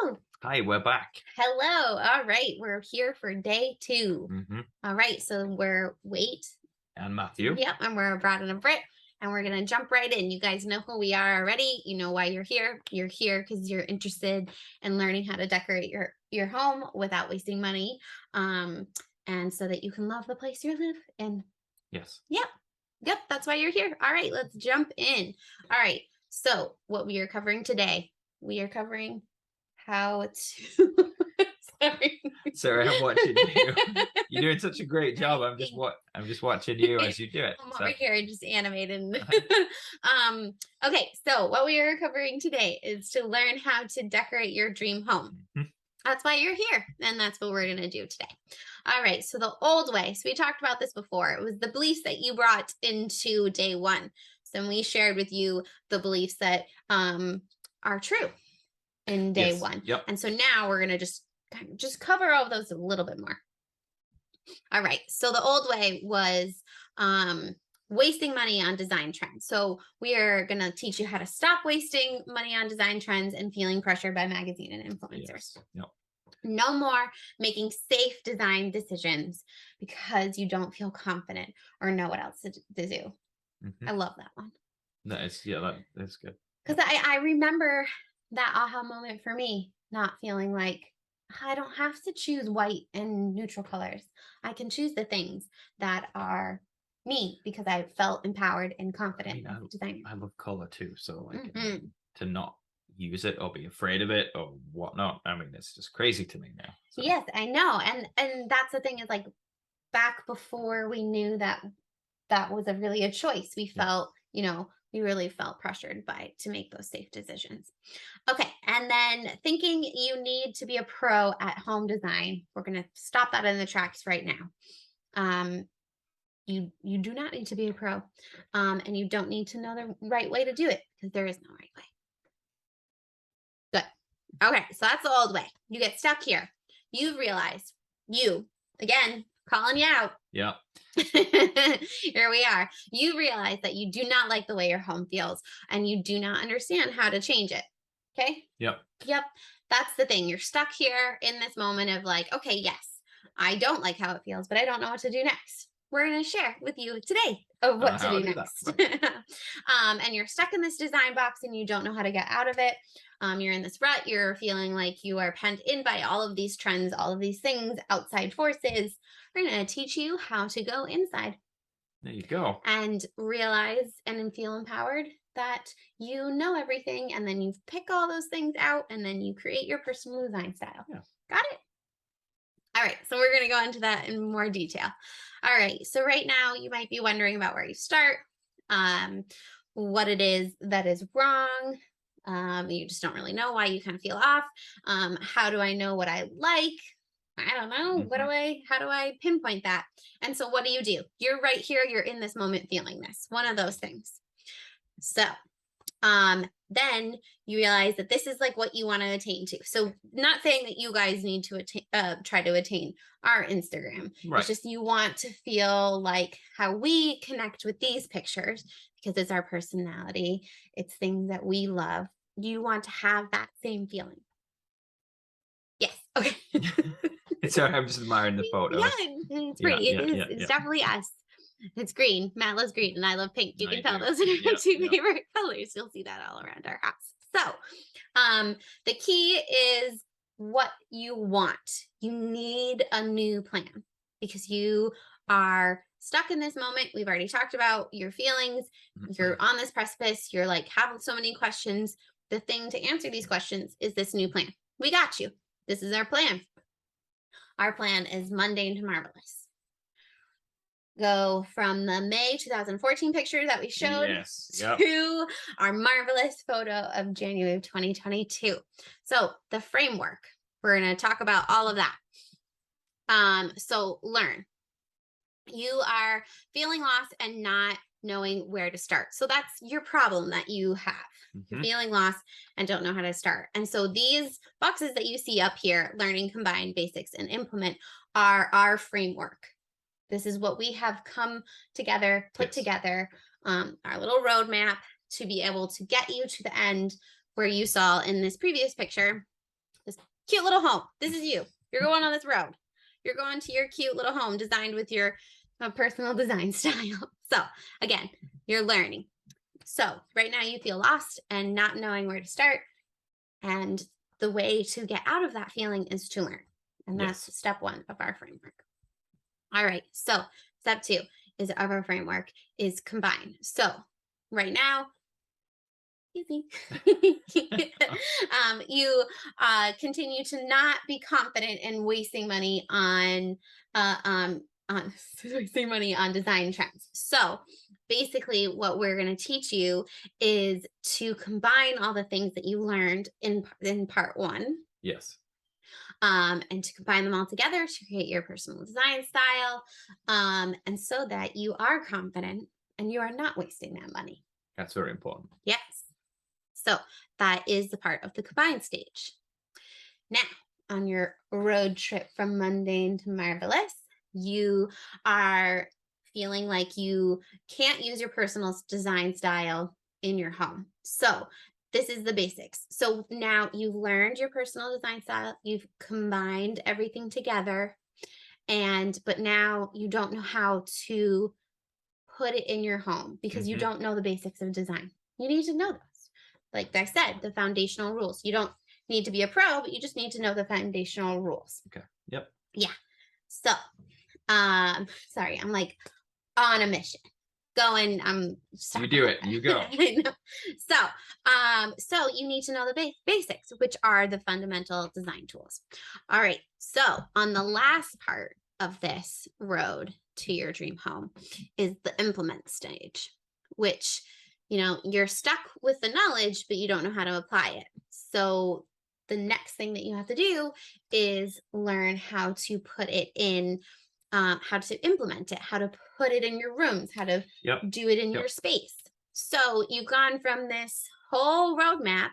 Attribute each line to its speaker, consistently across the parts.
Speaker 1: Hello.
Speaker 2: Hi, we're back.
Speaker 1: Hello. All right. We're here for day 2.
Speaker 2: hmm
Speaker 1: All right. So we're wait.
Speaker 2: And Matthew.
Speaker 1: Yep. And we're Brad and a Brit. And we're going to jump right in. You guys know who we are already. You know why you're here. You're here because you're interested in learning how to decorate your home without wasting money. And so that you can love the place you live in.
Speaker 2: Yes.
Speaker 1: Yep. Yep. That's why you're here. All right. Let's jump in. All right. So what we are covering today, we are covering how to sorry.
Speaker 2: Sorry, I'm watching you. You're doing such a great job. I'm just watching you as you do it.
Speaker 1: I'm
Speaker 2: So,
Speaker 1: over here just animated. Okay, so what we are covering today is to learn how to decorate your dream home.
Speaker 2: mhm.
Speaker 1: That's why you're here, and that's what we're going to do today. All right, so the old way. So we talked about this before. It was the beliefs that you brought into day 1. So we shared with you the beliefs that are true in day
Speaker 2: Yes.
Speaker 1: 1.
Speaker 2: Yep.
Speaker 1: And so now we're going to just cover all of those a little bit more. All right. So the old way was wasting money on design trends. So we are going to teach you how to stop wasting money on design trends and feeling pressured by magazine and influencers.
Speaker 2: Yes. Yep.
Speaker 1: No more making safe design decisions because you don't feel confident or know what else to do.
Speaker 2: hmm
Speaker 1: I love that one.
Speaker 2: That's good.
Speaker 1: Because I remember that aha moment for me, not feeling like I don't have to choose white and neutral colors. I can choose the things that are me because I felt empowered and
Speaker 2: I
Speaker 1: confident
Speaker 2: mean,
Speaker 1: as a designer.
Speaker 2: I love color too. So like
Speaker 1: Mhm.
Speaker 2: to not use it or be afraid of it or whatnot. I mean, it's just crazy to me now. So
Speaker 1: Yes, I know. And that's the thing is like back before we knew that that was really a choice. We
Speaker 2: yeah.
Speaker 1: felt, we really felt pressured by to make those safe decisions. Okay, and then thinking you need to be a pro at home design. We're going to stop that in the tracks right now. Um, you do not need to be a pro, and you don't need to know the right way to do it because there is no right way. Good. Okay, so that's the old way. You get stuck here. You've realized you again calling you out.
Speaker 2: Yeah.
Speaker 1: Here we are. You realize that you do not like the way your home feels and you do not understand how to change it. Okay.
Speaker 2: Yep.
Speaker 1: Yep. That's the thing. You're stuck here in this moment of like, okay, yes, I don't like how it feels, but I don't know what to do next. We're going to share with you today of what to
Speaker 2: How
Speaker 1: do
Speaker 2: to do that.
Speaker 1: next.
Speaker 2: Right.
Speaker 1: And you're stuck in this design box and you don't know how to get out of it. You're in this rut. You're feeling like you are penned in by all of these trends, all of these things, outside forces. We're going to teach you how to go inside
Speaker 2: There you go.
Speaker 1: and realize and feel empowered that you know everything. And then you pick all those things out and then you create your personal design style.
Speaker 2: Yeah.
Speaker 1: Got it? All right. So we're going to go into that in more detail. All right. So right now you might be wondering about where you start, what it is that is wrong. You just don't really know why you kind of feel off. How do I know what I like? I don't know. How do I pinpoint that? And so what do? You're right here. You're in this moment feeling this, one of those things. So, then you realize that this is like what you want to attain to. So not saying that you guys need to try to attain our Instagram.
Speaker 2: Right.
Speaker 1: It's just you want to feel like how we connect with these pictures because it's our personality. It's things that we love. You want to have that same feeling. Yes. Okay.
Speaker 2: Sorry, I'm just admiring the photo.
Speaker 1: Yeah, it's pretty. It's definitely us. It's green. Matt loves green and I love pink. You can tell those are our two favorite colors. You'll see that all around our house. So, the key is what you want. You need a new plan because you are stuck in this moment. We've already talked about your feelings. You're on this precipice. You're like having so many questions. The thing to answer these questions is this new plan. We got you. This is our plan. Our plan is mundane to marvelous. Go from the May 2014 picture that we showed to our marvelous photo of January of 2022. So the framework, we're going to talk about all of that. So learn. You are feeling lost and not knowing where to start. So that's your problem that you have. You're feeling lost and don't know how to start. And so these boxes that you see up here, learning, combine, basics, and implement, are our framework. This is what we have come together, put together, our little roadmap to be able to get you to the end where you saw in this previous picture this cute little home. This is you. You're going on this road. You're going to your cute little home designed with your personal design style. So again, you're learning. So right now you feel lost and not knowing where to start. And the way to get out of that feeling is to learn. And that's step 1 of our framework. All right. So step 2 is of our framework is combine. So right now, easy. You continue to not be confident in wasting money on wasting money on design trends. So basically what we're going to teach you is to combine all the things that you learned in part 1.
Speaker 2: Yes.
Speaker 1: And to combine them all together to create your personal design style. And so that you are confident and you are not wasting that money.
Speaker 2: That's very important.
Speaker 1: Yes. So that is the part of the combine stage. Now, on your road trip from mundane to marvelous, you are feeling like you can't use your personal design style in your home. So this is the basics. So now you've learned your personal design style, you've combined everything together, but now you don't know how to put it in your home because you don't know the basics of design. You need to know those. Like I said, the foundational rules. You don't need to be a pro, but you just need to know the foundational rules.
Speaker 2: Okay. Yep.
Speaker 1: Yeah. So, sorry, I'm like on a mission. Going,
Speaker 2: you do it. You go.
Speaker 1: So you need to know the basics, which are the fundamental design tools. All right. So on the last part of this road to your dream home is the implement stage, which, you're stuck with the knowledge, but you don't know how to apply it. So the next thing that you have to do is learn how to put it in, how to implement it, how to put it in your rooms, how to do it in your space. So you've gone from this whole roadmap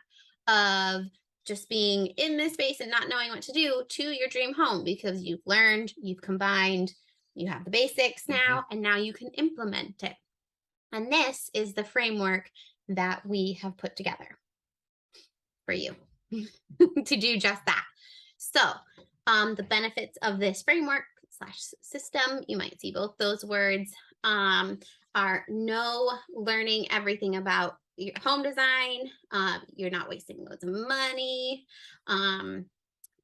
Speaker 1: of just being in this space and not knowing what to do to your dream home because you've learned, you've combined, you have the basics now, and now you can implement it. And this is the framework that we have put together for you to do just that. So the benefits of this framework / system, you might see both those words, are no learning everything about your home design. You're not wasting loads of money.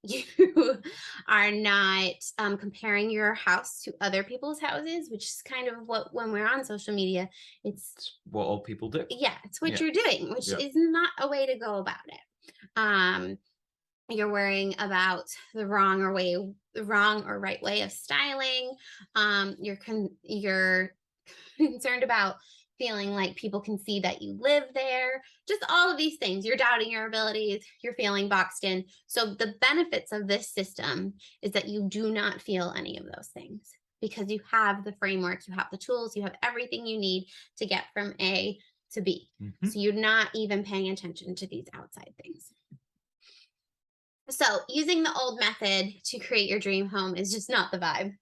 Speaker 1: You are not comparing your house to other people's houses, which is kind of when we're on social media, it's
Speaker 2: what all people do.
Speaker 1: Yeah, it's what you're doing, which is not a way to go about it. You're worrying about the wrong or right way of styling. You're concerned about feeling like people can see that you live there, just all of these things. You're doubting your abilities, you're feeling boxed in. So the benefits of this system is that you do not feel any of those things because you have the framework, you have the tools, you have everything you need to get from A to B. So you're not even paying attention to these outside things. So using the old method to create your dream home is just not the vibe.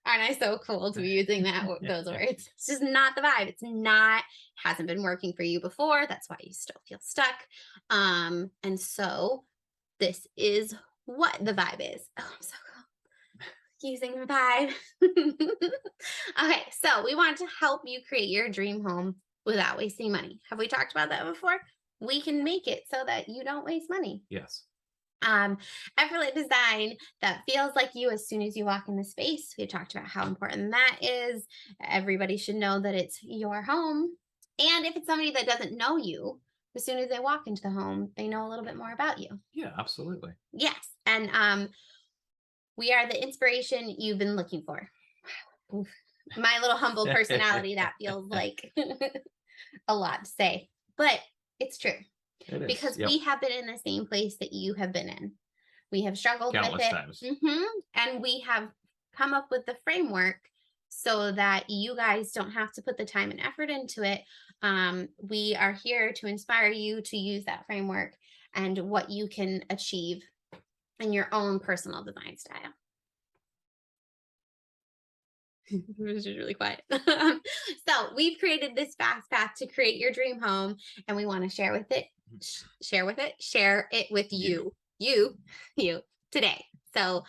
Speaker 1: Aren't I so cool to be using those words? It's just not the vibe. It's not, hasn't been working for you before. That's why you still feel stuck. And so this is what the vibe is. Oh, I'm so cool. Using the vibe. Okay, so we want to help you create your dream home without wasting money. Have we talked about that before? We can make it so that you don't waste money.
Speaker 2: Yes.
Speaker 1: Effortless design that feels like you as soon as you walk in the space. We talked about how important that is. Everybody should know that it's your home. And if it's somebody that doesn't know you, as soon as they walk into the home, they know a little bit more about you.
Speaker 2: Yeah, absolutely.
Speaker 1: Yes. And we are the inspiration you've been looking for. Oof. My little humble personality, that feels like a lot to say, but it's true. Because we have been in the same place that you have been in. We have struggled
Speaker 2: countless
Speaker 1: with it.
Speaker 2: Times.
Speaker 1: And we have come up with the framework so that you guys don't have to put the time and effort into it. We are here to inspire you to use that framework and what you can achieve in your own personal design style. It was just really quiet. So we've created this fast path to create your dream home, and we want to share it with you. you today. So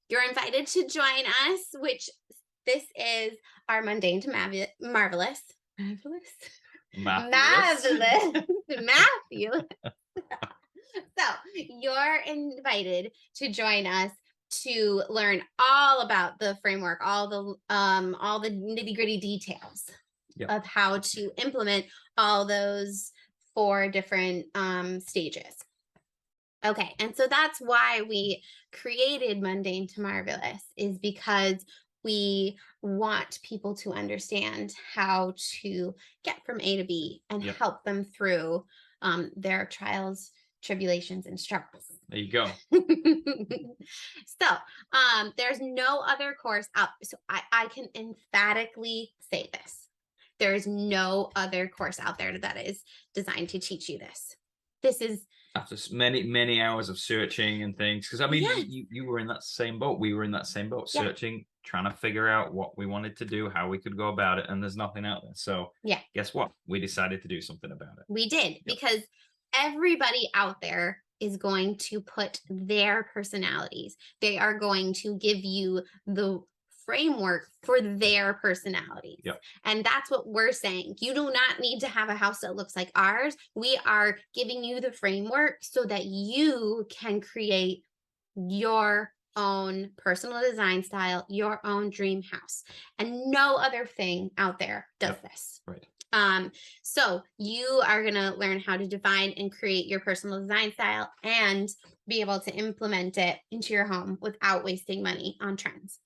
Speaker 1: you're invited to join us, which this is our mundane to marvelous. Matthew. So you're invited to join us to learn all about the framework, all the nitty-gritty details of how to implement all those 4 different stages. Okay, and so that's why we created Mundane to Marvelous, is because we want people to understand how to get from A to B and help them through their trials, tribulations, and struggles.
Speaker 2: There you go.
Speaker 1: So there's no other course out. So I can emphatically say this. There is no other course out there that is designed to teach you this. This is
Speaker 2: after many hours of searching and things, because I mean, you were in that same boat. We were in that same boat, searching, trying to figure out what we wanted to do, how we could go about it, and there's nothing out there. So guess what? We decided to do something about it.
Speaker 1: We did, because everybody out there is going to put their personalities. They are going to give you the framework for their personalities. And that's what we're saying. You do not need to have a house that looks like ours. We are giving you the framework so that you can create your own personal design style, your own dream house. And no other thing out there does this.
Speaker 2: Right.
Speaker 1: So you are going to learn how to define and create your personal design style and be able to implement it into your home without wasting money on trends.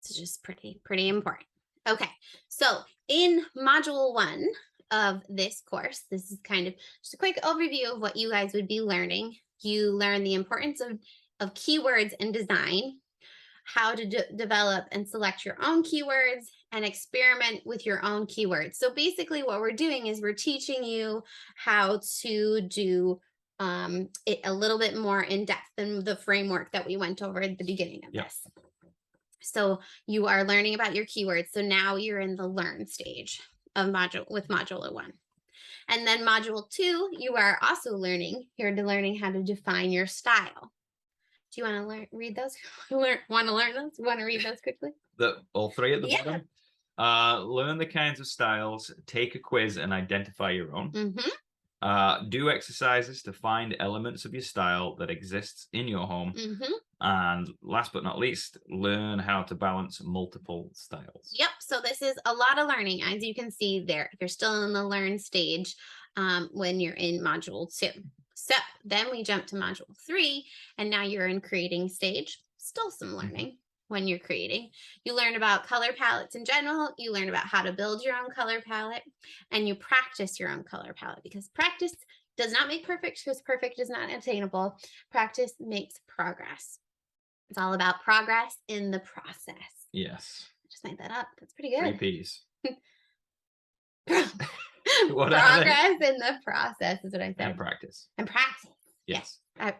Speaker 1: It's just pretty important. Okay, so in module 1 of this course, this is kind of just a quick overview of what you guys would be learning. You learn the importance of keywords in design, how to develop and select your own keywords, and experiment with your own keywords. So basically what we're doing is we're teaching you how to do it a little bit more in depth than the framework that we went over at the beginning of this. So you are learning about your keywords. So now you're in the learn stage of module 1. And then module 2, you are also learning how to define your style. Do you want to read those? Want to learn those? You want to read those quickly?
Speaker 2: All 3 at the bottom. Learn the kinds of styles, take a quiz and identify your own. Do exercises to find elements of your style that exists in your home. And last but not least, learn how to balance multiple styles.
Speaker 1: So this is a lot of learning. As you can see there, you're still in the learn stage when you're in module 2. So then we jump to module 3, and now you're in creating stage. Still some learning when you're creating. You learn about color palettes in general. You learn about how to build your own color palette, and you practice your own color palette, because practice does not make perfect, because perfect is not attainable. Practice makes progress. It's all about progress in the process.
Speaker 2: Yes.
Speaker 1: Just made that up. That's pretty good.
Speaker 2: 3 P's.
Speaker 1: Progress in the process is what I said.
Speaker 2: And practice.
Speaker 1: And practice.
Speaker 2: Yes.
Speaker 1: I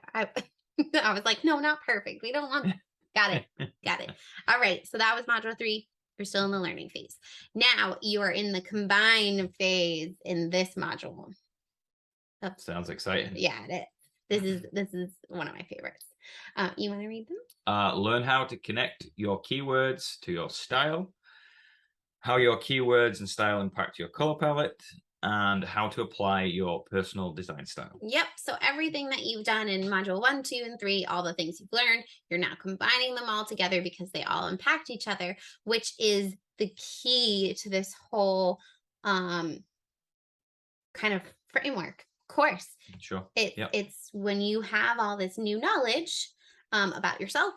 Speaker 1: was like, no, not perfect. We don't want that. Got it. All right. So that was module 3. You're still in the learning phase. Now you are in the combine phase in this module.
Speaker 2: Sounds exciting.
Speaker 1: Yeah, it is. This is one of my favorites. You want to read them?
Speaker 2: Learn how to connect your keywords to your style, how your keywords and style impact your color palette, and how to apply your personal design style.
Speaker 1: So everything that you've done in module 1, 2, and 3, all the things you've learned, you're now combining them all together because they all impact each other, which is the key to this whole kind of framework course.
Speaker 2: Sure.
Speaker 1: It's when you have all this new knowledge about yourself,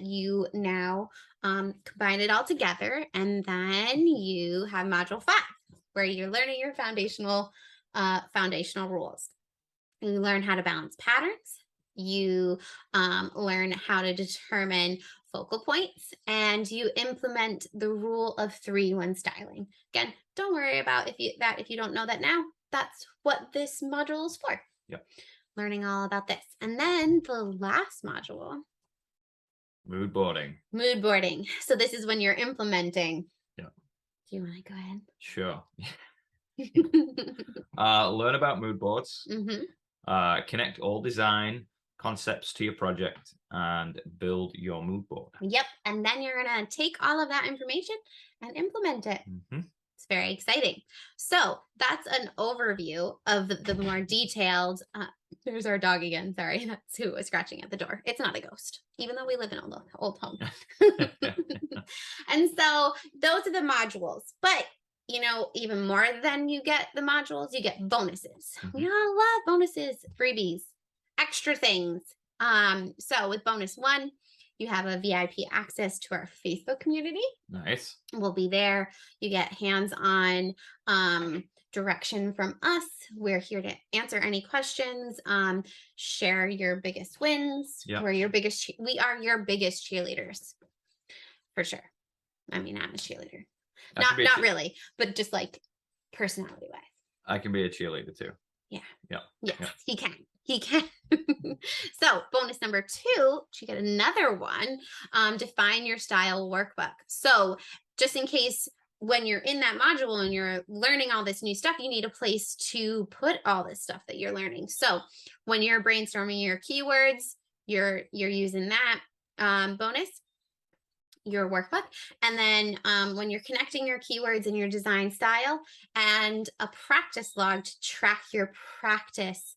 Speaker 1: you now combine it all together, and then you have module 5, where you're learning your foundational rules. You learn how to balance patterns. You learn how to determine focal points, and you implement the rule of 3 when styling. Again, don't worry about if you don't know that now. That's what this module is for. Learning all about this. And then the last module,
Speaker 2: mood boarding.
Speaker 1: So this is when you're implementing. Do you want to go ahead?
Speaker 2: Sure. Learn about mood boards. Connect all design concepts to your project and build your mood board.
Speaker 1: Yep. And then you're going to take all of that information and implement it. It's very exciting. So that's an overview of the more detailed. There's our dog again. Sorry, that's who was scratching at the door. It's not a ghost, even though we live in an old home. And so those are the modules. But even more than you get the modules, you get bonuses. We all love bonuses, freebies, extra things. So with bonus 1, you have a VIP access to our Facebook community.
Speaker 2: Nice.
Speaker 1: We'll be there. You get hands-on direction from us. We're here to answer any questions, share your biggest wins.
Speaker 2: Yep.
Speaker 1: We are your biggest cheerleaders, for sure. I mean, I'm a cheerleader. Not really, but just like personality-wise.
Speaker 2: I can be a cheerleader too.
Speaker 1: Yeah.
Speaker 2: Yeah.
Speaker 1: Yes, yeah. He can. So bonus number 2, you get another one, define your style workbook. So just in case when you're in that module and you're learning all this new stuff, you need a place to put all this stuff that you're learning. So when you're brainstorming your keywords, you're using that bonus, your workbook. And then when you're connecting your keywords and your design style, and a practice log to track your progress.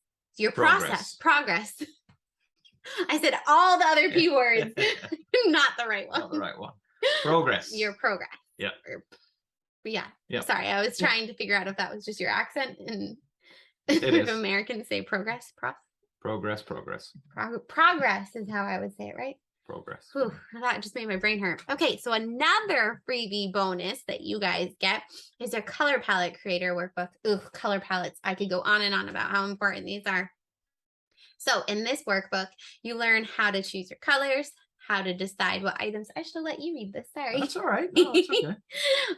Speaker 1: I said all the other P words, not the right one.
Speaker 2: Not the right one. Progress.
Speaker 1: Your progress.
Speaker 2: Yeah.
Speaker 1: Yeah.
Speaker 2: Yeah.
Speaker 1: Sorry, I was trying to figure out if that was just your accent and if Americans say progress.
Speaker 2: Progress.
Speaker 1: Progress is how I would say it, right?
Speaker 2: Progress.
Speaker 1: Whew, that just made my brain hurt. Okay, so another freebie bonus that you guys get is a color palette creator workbook. Ooh, color palettes. I could go on and on about how important these are. So in this workbook, you learn how to choose your colors, how to decide what items. I should let you read this. Sorry.
Speaker 2: That's all right. No, it's okay.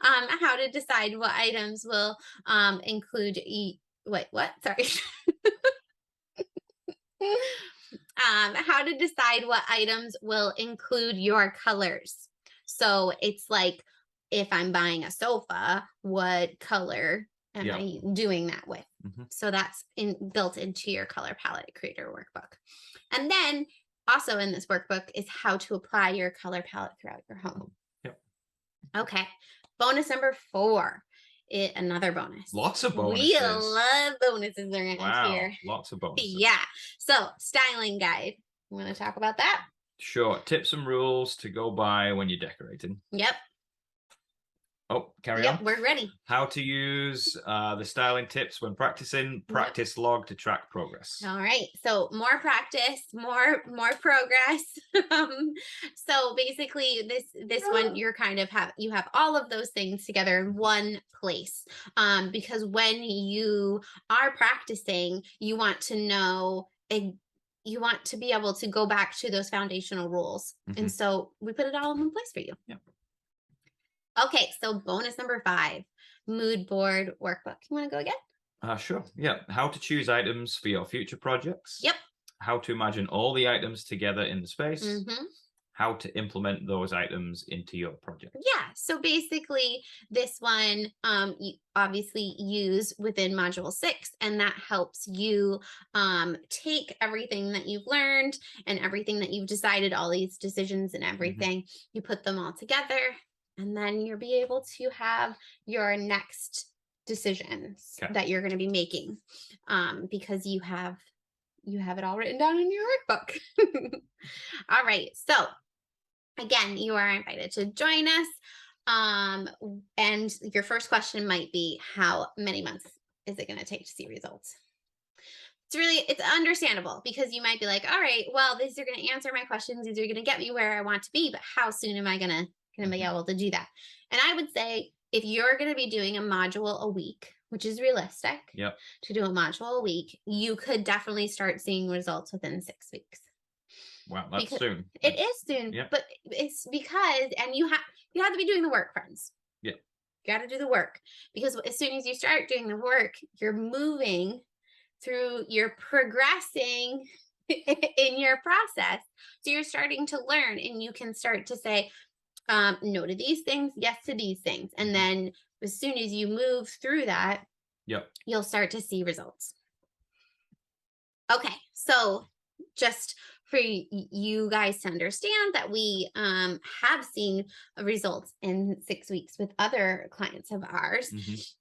Speaker 1: How to decide what items will include. What? Sorry. How to decide what items will include your colors. So it's like, if I'm buying a sofa, what color am I doing that with? So that's built into your color palette creator workbook. And then also in this workbook is how to apply your color palette throughout your home.
Speaker 2: Yep.
Speaker 1: Okay. Bonus number 4. Another bonus.
Speaker 2: Lots of bonuses.
Speaker 1: We love bonuses around here.
Speaker 2: Lots of bonuses.
Speaker 1: Yeah. So styling guide. You want to talk about that?
Speaker 2: Sure. Tips and rules to go by when you're decorating.
Speaker 1: Yep.
Speaker 2: Oh, carry on.
Speaker 1: Yep, we're ready.
Speaker 2: How to use the styling tips when practicing. Practice log to track progress.
Speaker 1: All right. So more practice, more progress. So basically this one, you're kind of you have all of those things together in one place. Because when you are practicing, you want to know, you want to be able to go back to those foundational rules. And so we put it all in one place for you.
Speaker 2: Yep.
Speaker 1: Okay, so bonus number 5, mood board workbook. You want to go again?
Speaker 2: Sure. Yeah. How to choose items for your future projects.
Speaker 1: Yep. How
Speaker 2: to imagine all the items together in the space. How to implement those items into your project.
Speaker 1: Yeah. So basically this one, you obviously use within module 6, and that helps you take everything that you've learned and everything that you've decided, all these decisions and everything, you put them all together. And then you'll be able to have your next decisions that you're going to be making, because you have it all written down in your workbook. All right. So again, you are invited to join us. And your first question might be, how many months is it going to take to see results? It's understandable, because you might be like, all right, well, these are going to answer my questions. These are going to get me where I want to be, but how soon am I going to be able to do that? And I would say, if you're going to be doing a module a week, which is realistic, to do a module a week, you could definitely start seeing results within 6 weeks.
Speaker 2: Wow, that's soon.
Speaker 1: It is soon, but it's because, and you have to be doing the work, friends.
Speaker 2: Yeah.
Speaker 1: You got to do the work, because as soon as you start doing the work, you're moving through, you're progressing in your process. So you're starting to learn, and you can start to say, no to these things, yes to these things. And then as soon as you move through that, you'll start to see results. Okay, so just for you guys to understand that we have seen results in 6 weeks with other clients of ours.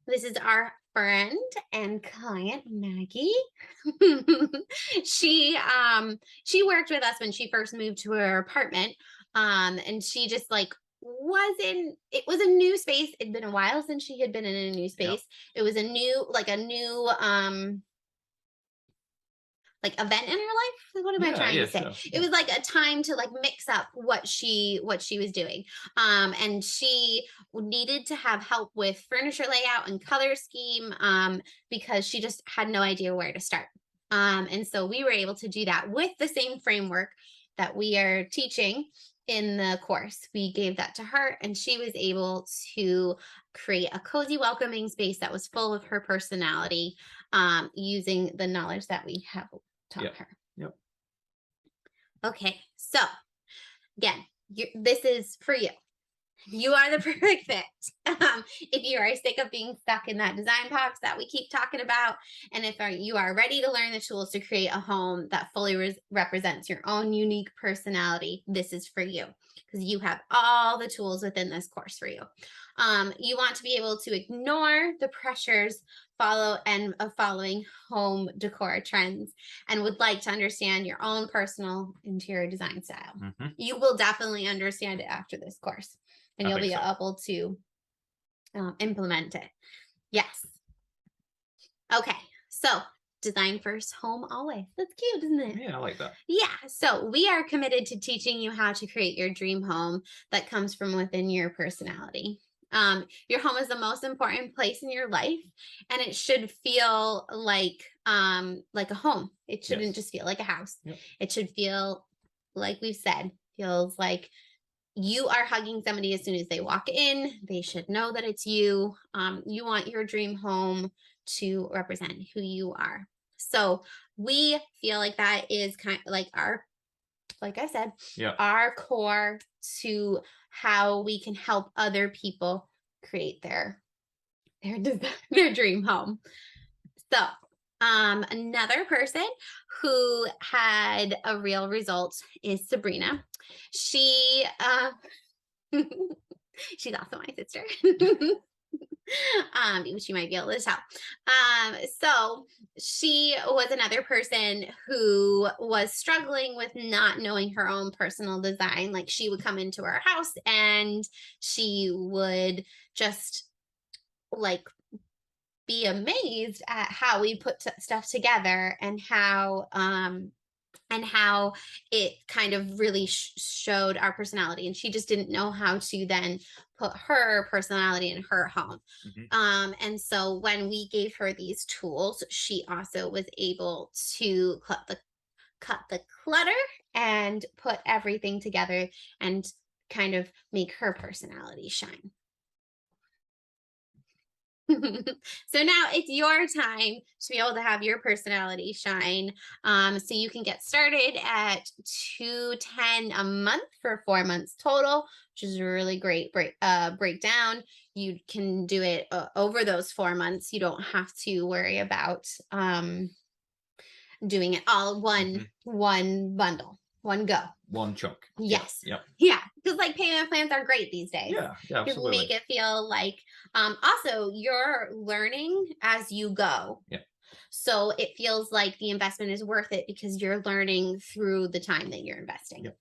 Speaker 1: This is our friend and client Maggie. she worked with us when she first moved to her apartment, and she just like it was a new space. It'd been a while since she had been in a new space. It was a new like event in her life. What am I trying to say? Sure. It was like a time to like mix up what she was doing. And she needed to have help with furniture layout and color scheme, because she just had no idea where to start. And so we were able to do that with the same framework that we are teaching in the course. We gave that to her, and she was able to create a cozy, welcoming space that was full of her personality, using the knowledge that we have taught her.
Speaker 2: Yep.
Speaker 1: Okay, so again, this is for you. You are the perfect fit. If you are sick of being stuck in that design box that we keep talking about, and if you are ready to learn the tools to create a home that fully represents your own unique personality, this is for you, because you have all the tools within this course for you. You want to be able to ignore the pressures following home decor trends, and would like to understand your own personal interior design style. You will definitely understand it after this course, and you'll be able to implement it. Yes. Okay. So design first, home always. That's cute, isn't it?
Speaker 2: Yeah, I like that.
Speaker 1: Yeah. So we are committed to teaching you how to create your dream home that comes from within your personality. Your home is the most important place in your life, and it should feel like a home. It shouldn't just feel like a house. Yep. It should feel, like we've said, feels like you are hugging somebody as soon as they walk in. They should know that it's you. You want your dream home to represent who you are. So we feel like that is kind of like like I said, our core to how we can help other people create their dream home. So another person who had a real result is Sabrina. She she's also my sister. She might be able to tell. So she was another person who was struggling with not knowing her own personal design. Like, she would come into our house and she would just like be amazed at how we put stuff together, and how it kind of really showed our personality, and she just didn't know how to then put her personality in her home. And so when we gave her these tools, she also was able to cut the clutter and put everything together and kind of make her personality shine. So now it's your time to be able to have your personality shine. So you can get started at $210 a month for 4 months total, which is a really great breakdown. You can do it over those 4 months. You don't have to worry about doing it all one bundle, one go,
Speaker 2: one chunk.
Speaker 1: Yes. Yeah. Because like payment plans are great these days.
Speaker 2: Yeah, absolutely.
Speaker 1: Make it feel like also you're learning as you go.
Speaker 2: Yeah.
Speaker 1: So it feels like the investment is worth it because you're learning through the time that you're investing.
Speaker 2: Yep.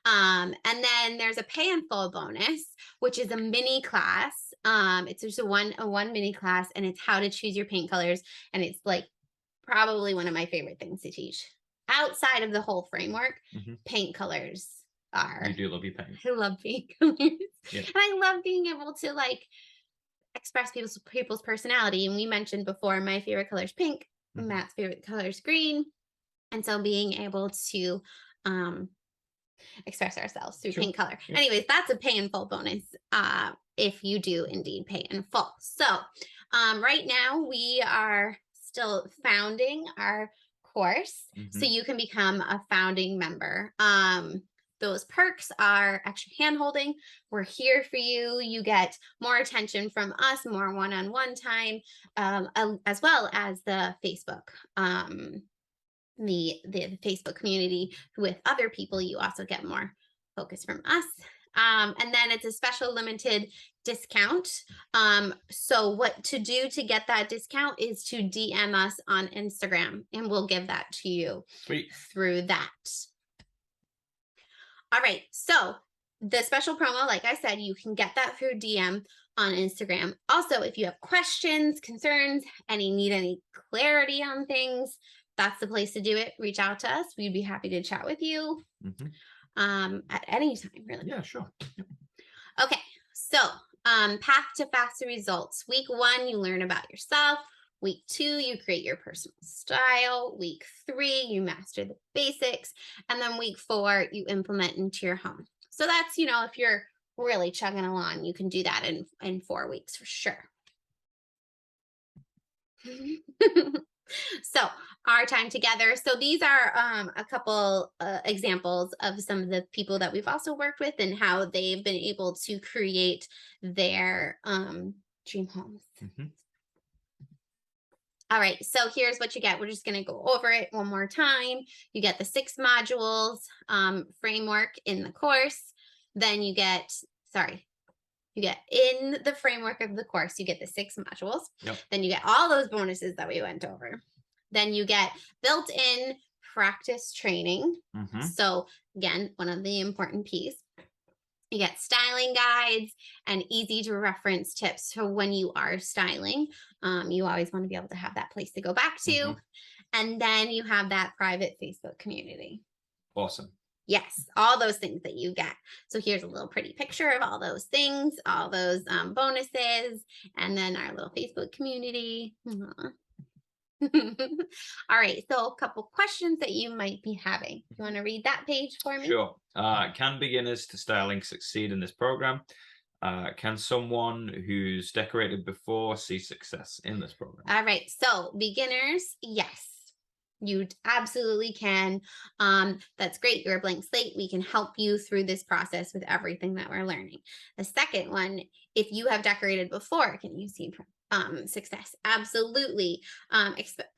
Speaker 1: And then there's a pay in full bonus, which is a mini class. It's just a one mini class, and it's how to choose your paint colors. And it's like probably one of my favorite things to teach. Outside of the whole framework, paint colors are.
Speaker 2: You do love your paint.
Speaker 1: I love paint colors. Yeah. And I love being able to like express people's personality. And we mentioned before, my favorite color is pink. Matt's favorite color is green. And so being able to express ourselves through paint color. Yeah. Anyways, that's a pay in full bonus if you do indeed pay in full. So right now we are still founding our course, so you can become a founding member. Those perks are extra hand-holding. We're here for you. You get more attention from us, more one-on-one time, as well as the Facebook the Facebook community with other people, you also get more focus from us. And then it's a special limited discount. So what to do to get that discount is to DM us on Instagram, and we'll give that to you through that. All right. So the special promo, like I said, you can get that through DM on Instagram. Also, if you have questions, concerns, need any clarity on things, that's the place to do it. Reach out to us. We'd be happy to chat with you at any time, really.
Speaker 2: Yeah, sure. Yep.
Speaker 1: Okay, so path to faster results. Week 1, you learn about yourself. Week 2, you create your personal style. Week 3, you master the basics. And then week 4, you implement into your home. So that's, if you're really chugging along, you can do that in 4 weeks for sure. So our time together. So these are a couple examples of some of the people that we've also worked with and how they've been able to create their dream homes. All right, so here's what you get. We're just going to go over it one more time. You get the 6 modules framework in the course. Then you get in the framework of the course, you get the 6 modules.
Speaker 2: Yep.
Speaker 1: Then you get all those bonuses that we went over. Then you get built-in practice training. So again, one of the important pieces. You get styling guides and easy to reference tips for when you are styling. You always want to be able to have that place to go back to. And then you have that private Facebook community.
Speaker 2: Awesome.
Speaker 1: Yes, all those things that you get. So here's a little pretty picture of all those things, all those bonuses, and then our little Facebook community. All right, so a couple questions that you might be having. You want to read that page for me?
Speaker 2: Sure. Can beginners to styling succeed in this program? Can someone who's decorated before see success in this program?
Speaker 1: All right, so beginners, yes. You absolutely can. That's great. You're a blank slate. We can help you through this process with everything that we're learning. The second one, if you have decorated before, can you see success? Absolutely.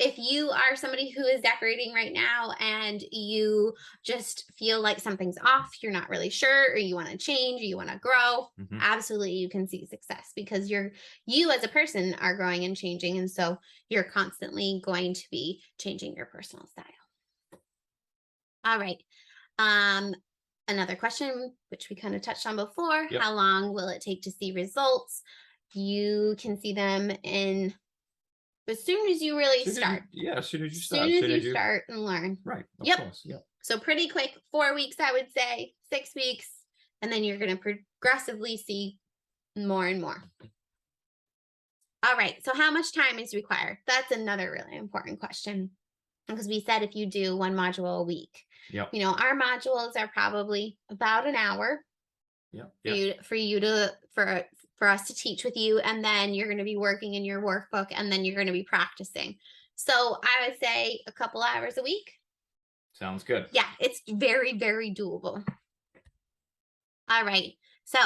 Speaker 1: If you are somebody who is decorating right now and you just feel like something's off, you're not really sure, or you want to change, or you want to grow, absolutely you can see success because you as a person are growing and changing. And so you're constantly going to be changing your personal style. All right. Another question, which we kind of touched on before, how long will it take to see results? You can see them as soon as you really start.
Speaker 2: As soon as you start.
Speaker 1: As soon as you start and learn.
Speaker 2: Right. Of course. Yep.
Speaker 1: So pretty quick, 4 weeks, I would say, 6 weeks, and then you're going to progressively see more and more. All right. So how much time is required? That's another really important question, because we said if you do 1 module a week, our modules are probably about an hour. For us to teach with you, and then you're going to be working in your workbook, and then you're going to be practicing. So I would say a couple hours a week.
Speaker 2: Sounds good.
Speaker 1: Yeah, it's very, very doable. All right. So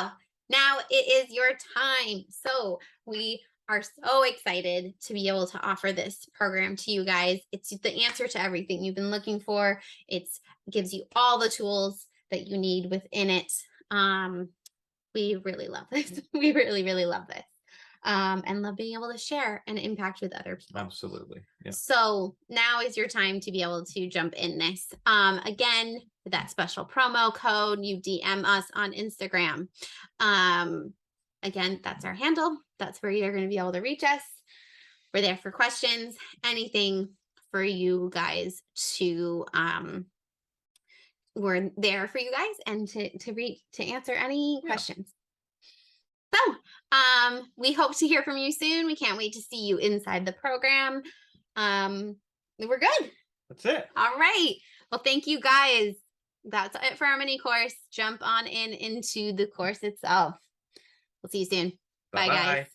Speaker 1: now it is your time. So we are so excited to be able to offer this program to you guys. It's the answer to everything you've been looking for. It gives you all the tools that you need within it. We really love this. We really, really love this. And love being able to share and impact with other people.
Speaker 2: Absolutely. Yeah.
Speaker 1: So now is your time to be able to jump in this. Again, with that special promo code, you DM us on Instagram. Again, that's our handle. That's where you're going to be able to reach us. We're there for questions, anything for you guys to we're there for you guys and to answer any questions. So we hope to hear from you soon. We can't wait to see you inside the program. We're good.
Speaker 2: That's it.
Speaker 1: All right. Well, thank you guys. That's it for our mini course. Jump on into the course itself. We'll see you soon. Bye guys.